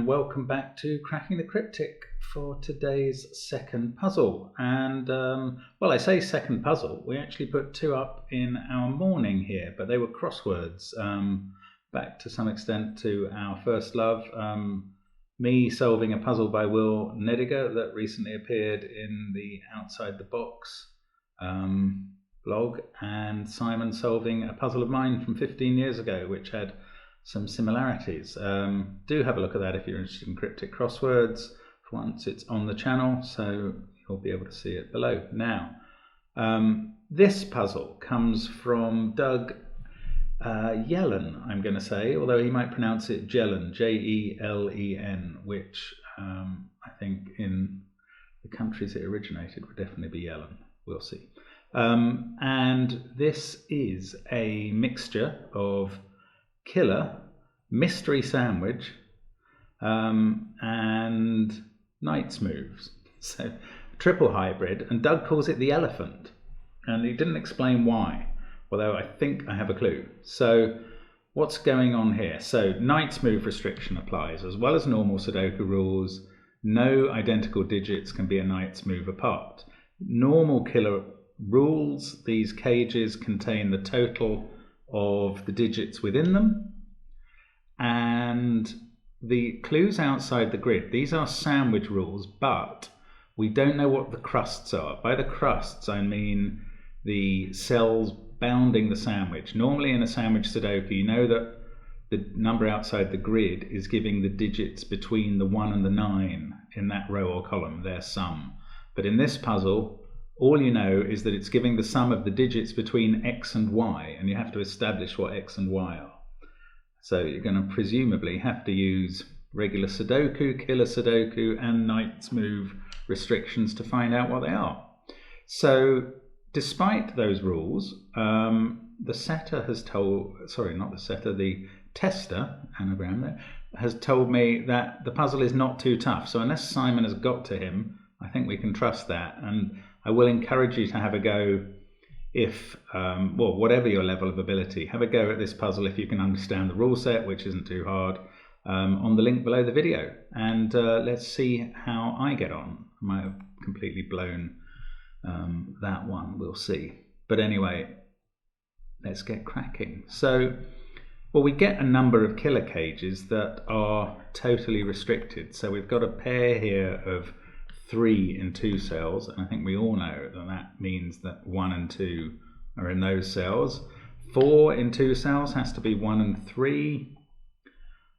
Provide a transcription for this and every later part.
and welcome back to Cracking the Cryptic for today's second puzzle. And well, I say second puzzle, we actually put two up in our morning here, but they were crosswords, back to some extent to our first love, me solving a puzzle by Will Nediger that recently appeared in the Outside the Box blog, and Simon solving a puzzle of mine from 15 years ago which had some similarities. Do have a look at that if you're interested in cryptic crosswords. For once, it's on the channel, so you'll be able to see it below. Now, this puzzle comes from Doug Yellen, I'm going to say, although he might pronounce it Jelen, J-E-L-E-N, which I think in the countries it originated would definitely be Yellen. We'll see. And this is a mixture of killer, mystery sandwich, and knight's moves. So triple hybrid, and Doug calls it the elephant, and he didn't explain why, although I think I have a clue. So what's going on here? So knight's move restriction applies, as well as normal Sudoku rules. No identical digits can be a knight's move apart. Normal killer rules, these cages contain the total of the digits within them, and the clues outside the grid, these are sandwich rules, but we don't know what the crusts are. By the crusts I mean the cells bounding the sandwich. Normally in a sandwich Sudoku you know that the number outside the grid is giving the digits between the 1 and the 9 in that row or column, their sum. But in this puzzle all you know is that it's giving the sum of the digits between X and Y, and you have to establish what X and Y are. So you're going to presumably have to use regular Sudoku, killer Sudoku, and knight's move restrictions to find out what they are. So despite those rules, the setter has told, sorry, not the setter, the tester, anagram there, has told me that the puzzle is not too tough. So unless Simon has got to him, I think we can trust that. And I will encourage you to have a go if, well, whatever your level of ability, have a go at this puzzle if you can understand the rule set, which isn't too hard, on the link below the video. And let's see how I get on. I might have completely blown that one, we'll see. But anyway, let's get cracking. So, well, we get a number of killer cages that are totally restricted. So we've got a pair here of 3 in 2 cells, and I think we all know that that means that 1 and 2 are in those cells. 4 in 2 cells has to be 1 and 3,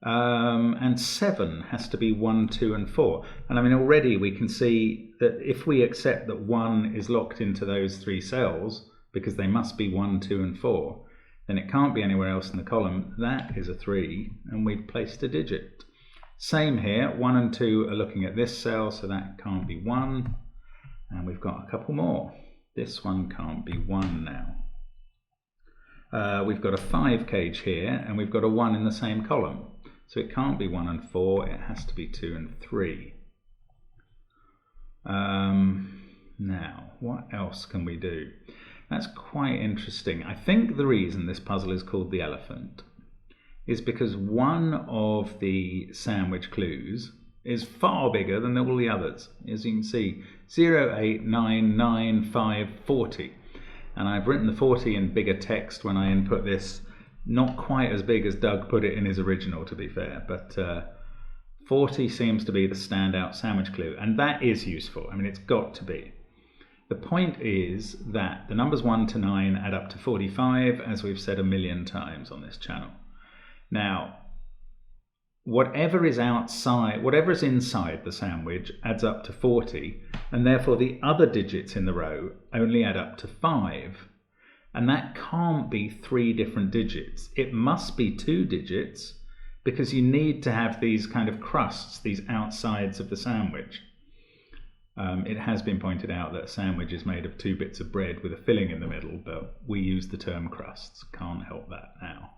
and 7 has to be 1, 2 and 4. And I mean, already we can see that if we accept that 1 is locked into those 3 cells because they must be 1, 2 and 4, then it can't be anywhere else in the column. That is a 3, and we've placed a digit. Same here, 1 and 2 are looking at this cell, so that can't be 1. And we've got a couple more. This one can't be 1 now. We've got a 5 cage here, and we've got a 1 in the same column. So it can't be 1 and 4, it has to be 2 and 3. Now, what else can we do? That's quite interesting. I think the reason this puzzle is called the elephant is because one of the sandwich clues is far bigger than all the others. As you can see, 0, 8, 9, 9, 5, 40. And I've written the 40 in bigger text when I input this, not quite as big as Doug put it in his original, to be fair, but 40 seems to be the standout sandwich clue, and that is useful. I mean, it's got to be. The point is that the numbers 1 to 9 add up to 45, as we've said a million times on this channel. Now, whatever is outside, whatever is inside the sandwich adds up to 40, and therefore the other digits in the row only add up to 5. And that can't be 3 different digits. It must be 2 digits, because you need to have these kind of crusts, these outsides of the sandwich. It has been pointed out that a sandwich is made of 2 bits of bread with a filling in the middle, but we use the term crusts. Can't help that now.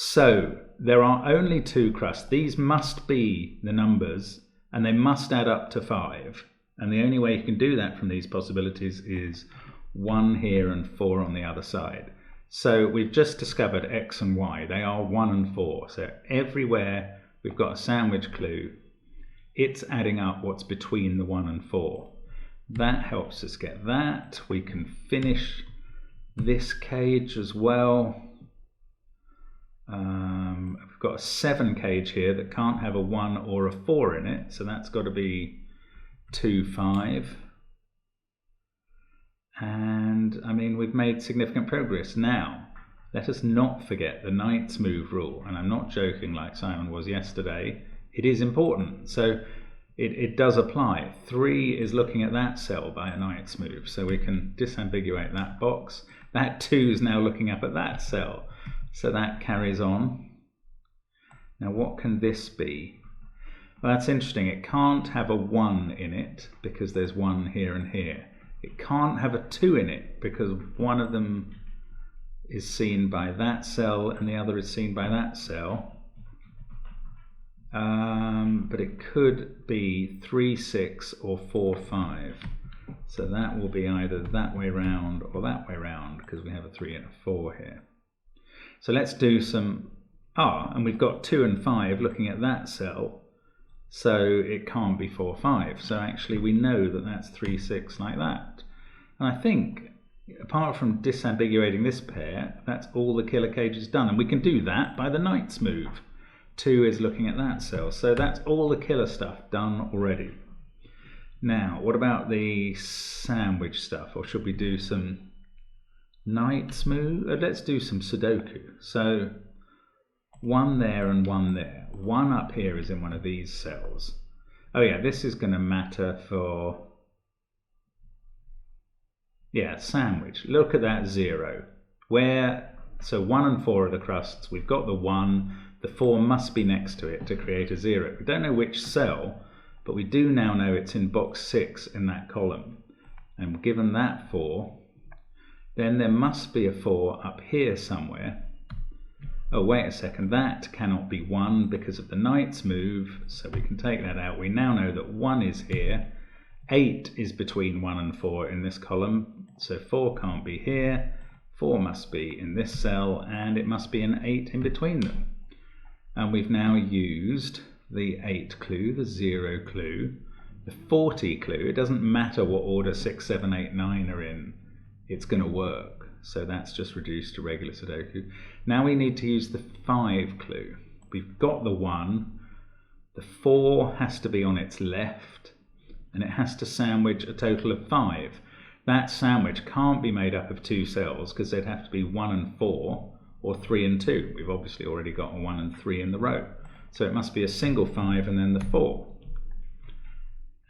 So there are only 2 crusts. These must be the numbers, and they must add up to 5. And the only way you can do that from these possibilities is 1 here and 4 on the other side. So we've just discovered X and Y. They are 1 and 4. So everywhere we've got a sandwich clue. It's adding up what's between the 1 and 4. That helps us get that. We can finish this cage as well. We've got a 7 cage here that can't have a 1 or a 4 in it, so that's got to be 2, 5. And I mean, we've made significant progress. Now, let us not forget the knight's move rule, and I'm not joking like Simon was yesterday. It is important, so it does apply. 3 is looking at that cell by a knight's move, so we can disambiguate that box. That 2 is now looking up at that cell, so that carries on. Now what can this be? Well, that's interesting. It can't have a 1 in it because there's 1 here and here. It can't have a 2 in it because one of them is seen by that cell and the other is seen by that cell. But it could be 3, 6 or 4, 5. So that will be either that way round or that way round because we have a 3 and a 4 here. So let's do some, and we've got 2 and 5 looking at that cell. So it can't be 4, 5. So actually we know that that's 3, 6 like that. And I think, apart from disambiguating this pair, that's all the killer cage is done. And we can do that by the knight's move. 2 is looking at that cell. So that's all the killer stuff done already. Now, what about the sandwich stuff? Or should we do some knight's move? Let's do some Sudoku. So 1 there and 1 there. 1 up here is in one of these cells. Oh yeah, this is going to matter for, sandwich. Look at that 0. So 1 and 4 are the crusts. We've got the 1. The 4 must be next to it to create a 0. We don't know which cell, but we do now know it's in box 6 in that column. And given that 4, then there must be a 4 up here somewhere. Oh, wait a second, that cannot be 1 because of the knight's move, so we can take that out. We now know that 1 is here. 8 is between 1 and 4 in this column, so 4 can't be here. 4 must be in this cell, and it must be an 8 in between them. And we've now used the 8 clue, the 0 clue, the 40 clue. It doesn't matter what order 6, 7, 8, 9 are in, it's going to work. So that's just reduced to regular Sudoku. Now we need to use the 5 clue. We've got the 1, the 4 has to be on its left, and it has to sandwich a total of 5. That sandwich can't be made up of 2 cells because they'd have to be 1 and 4 or 3 and 2. We've obviously already got a 1 and 3 in the row. So it must be a single 5 and then the 4.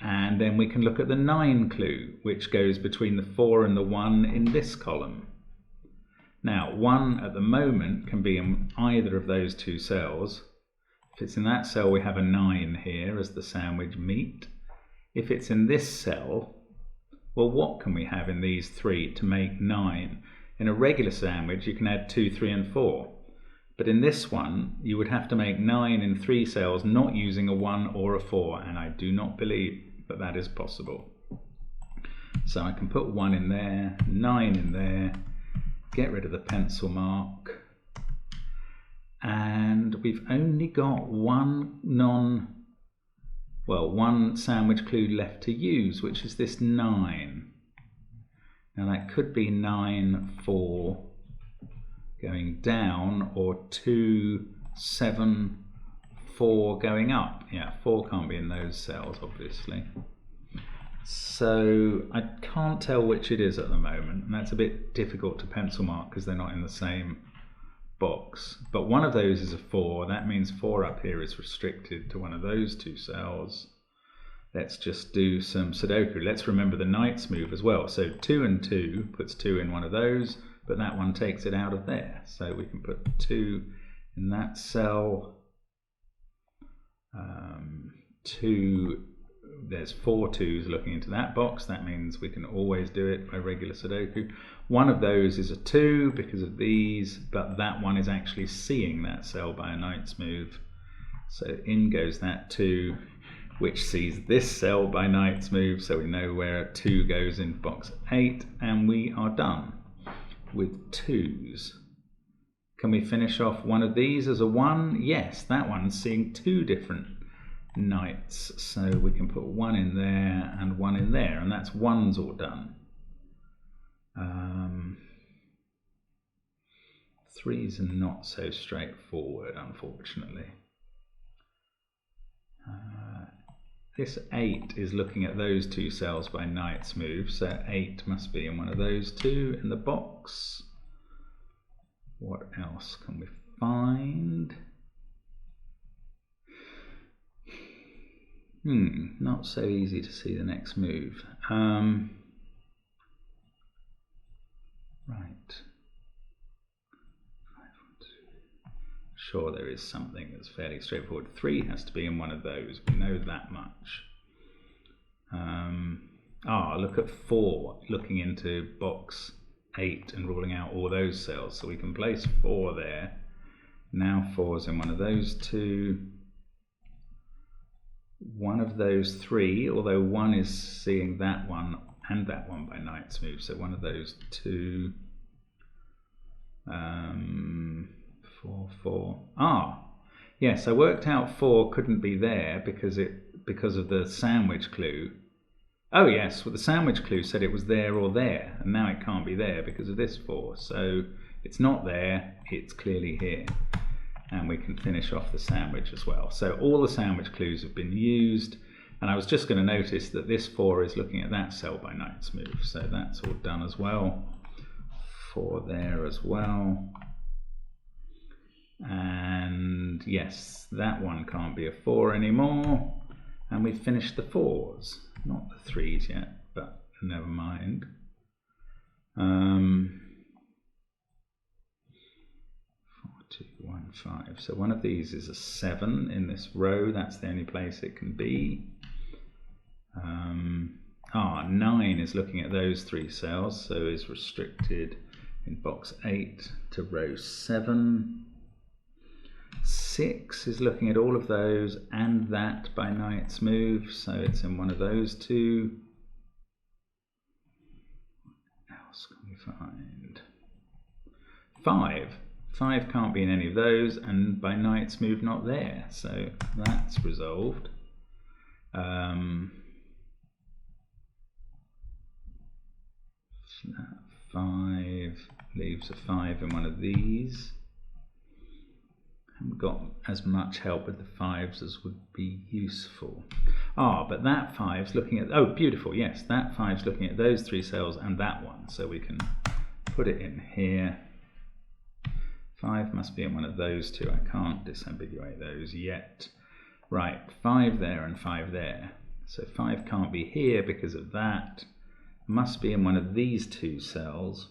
And then we can look at the 9 clue, which goes between the 4 and the 1 in this column. Now, 1 at the moment can be in either of those 2 cells. If it's in that cell, we have a 9 here as the sandwich meat. If it's in this cell, well, what can we have in these 3 to make 9? In a regular sandwich, you can add 2, 3, and 4. But in this one, you would have to make 9 in 3 cells, not using a 1 or a 4, and I do not believe that that is possible. So I can put 1 in there, 9 in there, get rid of the pencil mark, and we've only got one sandwich clue left to use, which is this 9. Now that could be 9, 4 going down, or 2, 7, 4 going up. Yeah, 4 can't be in those cells, obviously. So I can't tell which it is at the moment, and that's a bit difficult to pencil mark because they're not in the same box. But one of those is a 4. That means 4 up here is restricted to one of those 2 cells. Let's just do some Sudoku. Let's remember the knight's move as well. So 2 and 2 puts 2 in one of those, but that one takes it out of there. So we can put 2 in that cell. 2, there's 4 2s looking into that box. That means we can always do it by regular Sudoku. One of those is a 2 because of these, but that one is actually seeing that cell by a knight's move. So in goes that 2, which sees this cell by knight's move, so we know where 2 goes in box 8, and we are done with 2s Can we finish off one of these as a 1? Yes, that one's seeing 2 different knights, so we can put 1 in there and 1 in there, and that's 1's all done. 3's are not so straightforward, unfortunately. This 8 is looking at those 2 cells by knight's move, so 8 must be in one of those 2 in the box. What else can we find? Not so easy to see the next move. Right. Sure, there is something that's fairly straightforward. 3 has to be in one of those. We know that much. Look at 4, looking into box 8 and ruling out all those cells. So we can place 4 there. Now 4's in one of those 2. One of those 3, although 1 is seeing that one and that one by knight's move. So one of those 2. 4, 4. Yes, I worked out 4 couldn't be there because of the sandwich clue. Oh yes, well the sandwich clue said it was there or there, and now it can't be there because of this 4. So it's not there, it's clearly here. And we can finish off the sandwich as well. So all the sandwich clues have been used, and I was just going to notice that this 4 is looking at that cell by knight's move, so that's all done as well. 4 there as well. And yes, that one can't be a 4 anymore, and we've finished the 4's, not the 3's yet, but never mind. 4, 2, 1, 5. So one of these is a 7 in this row. That's the only place it can be. 9 is looking at those 3 cells, so is restricted in box 8 to row 7. 6 is looking at all of those and that by knight's move, so it's in one of those 2. What else can we find? 5. 5 can't be in any of those, and by knight's move not there, so that's resolved. 5 leaves a 5 in one of these. Haven't got as much help with the 5's as would be useful. But that 5's looking at, beautiful, yes, that 5's looking at those 3 cells and that one, so we can put it in here. 5 must be in one of those 2. I can't disambiguate those yet. Right, 5 there and 5 there. So 5 can't be here because of that. Must be in one of these 2 cells.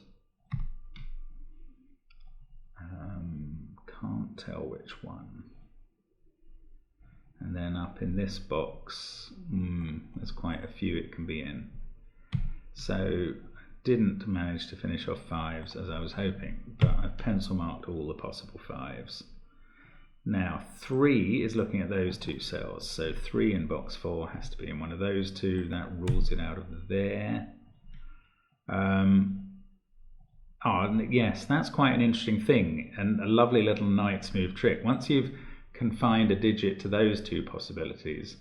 Can't tell which one. And then up in this box, there's quite a few it can be in. So didn't manage to finish off 5's as I was hoping, but I've pencil marked all the possible 5's. Now 3 is looking at those 2 cells, so 3 in box 4 has to be in one of those 2. That rules it out of there. Yes, that's quite an interesting thing and a lovely little knight's move trick. Once you've confined a digit to those 2 possibilities,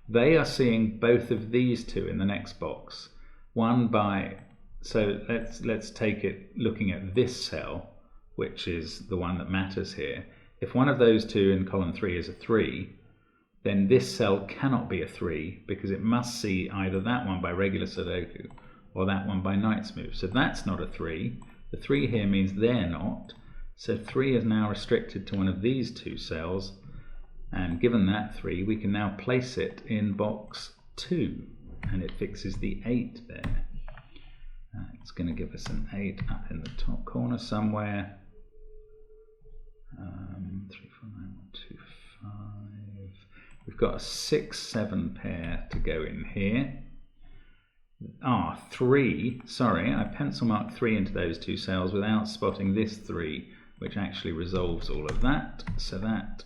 they are seeing both of these 2 in the next box. One by, so let's take it looking at this cell, which is the one that matters here. If one of those 2 in column 3 is a 3, then this cell cannot be a 3 because it must see either that one by regular Sudoku or that one by knight's move. So that's not a 3. The 3 here means they're not. So 3 is now restricted to one of these 2 cells. And given that 3, we can now place it in box 2. And it fixes the 8 there. It's going to give us an 8 up in the top corner somewhere. 3, 4, 9, 1, 2, 5. We've got a 6, 7 pair to go in here. 3, sorry, I pencil marked 3 into those 2 cells without spotting this 3, which actually resolves all of that. So that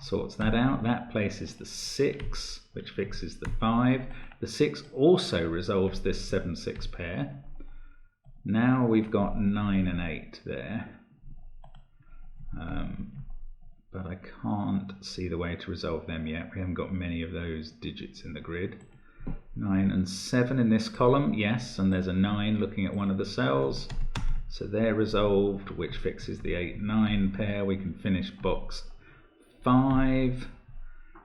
sorts that out. That places the 6, which fixes the 5. The 6 also resolves this 7, 6 pair. Now we've got 9 and 8 there. but I can't see the way to resolve them yet. We haven't got many of those digits in the grid. 9 and 7 in this column, yes, and there's a 9 looking at one of the cells. So they're resolved, which fixes the 8-9 pair. We can finish box 5.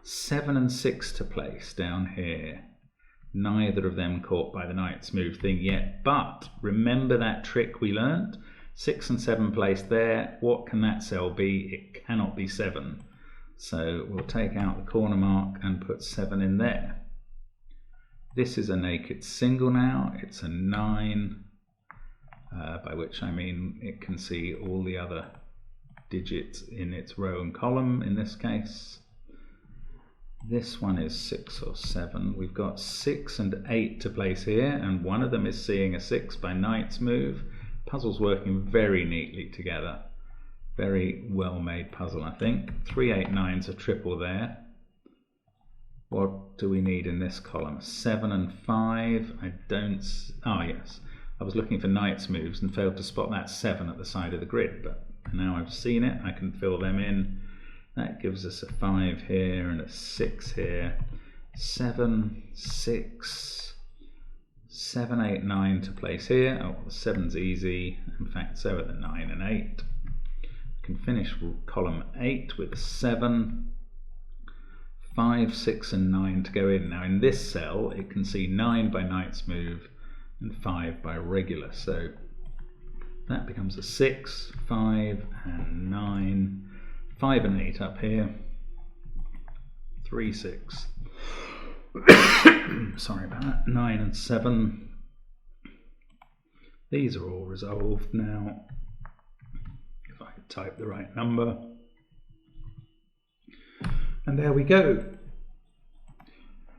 7 and 6 to place down here. Neither of them caught by the knight's move thing yet, but remember that trick we learnt? 6 and 7 placed there. What can that cell be? It cannot be 7. So we'll take out the corner mark and put 7 in there. This is a naked single now. It's a 9, by which I mean it can see all the other digits in its row and column in this case. This one is 6 or 7. We've got 6 and 8 to place here, and one of them is seeing a 6 by knight's move. Puzzle's working very neatly together. Very well made puzzle, I think. 3, 8, 9's a triple there. What do we need in this column? 7 and 5. I don't... Oh yes, I was looking for knight's moves and failed to spot that 7 at the side of the grid, but now I've seen it, I can fill them in. That gives us a 5 here and a 6 here. 7, 6, 7, 8, 9 to place here. Oh, the 7's easy. In fact, so are the 9 and 8. We can finish column 8 with a 7, 5, 6 and 9 to go in. Now in this cell, it can see 9 by knight's move and 5 by regular. So that becomes a 6, 5 and 9. 5 and 8 up here, 3, 6, sorry about that, 9 and 7. These are all resolved now, if I could type the right number. And there we go.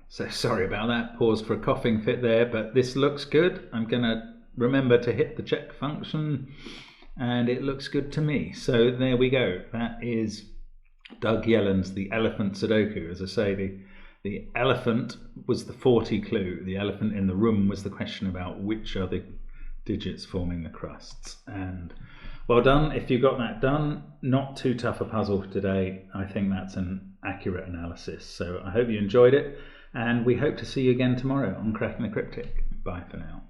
So sorry about that, pause for a coughing fit there, but this looks good. I'm going to remember to hit the check function. And it looks good to me. So there we go. That is Doug Yellen's The Elephant Sudoku. As I say, the elephant was the 40 clue. The elephant in the room was the question about which are the digits forming the crusts. And well done if you got that done. Not too tough a puzzle for today. I think that's an accurate analysis. So I hope you enjoyed it. And we hope to see you again tomorrow on Cracking the Cryptic. Bye for now.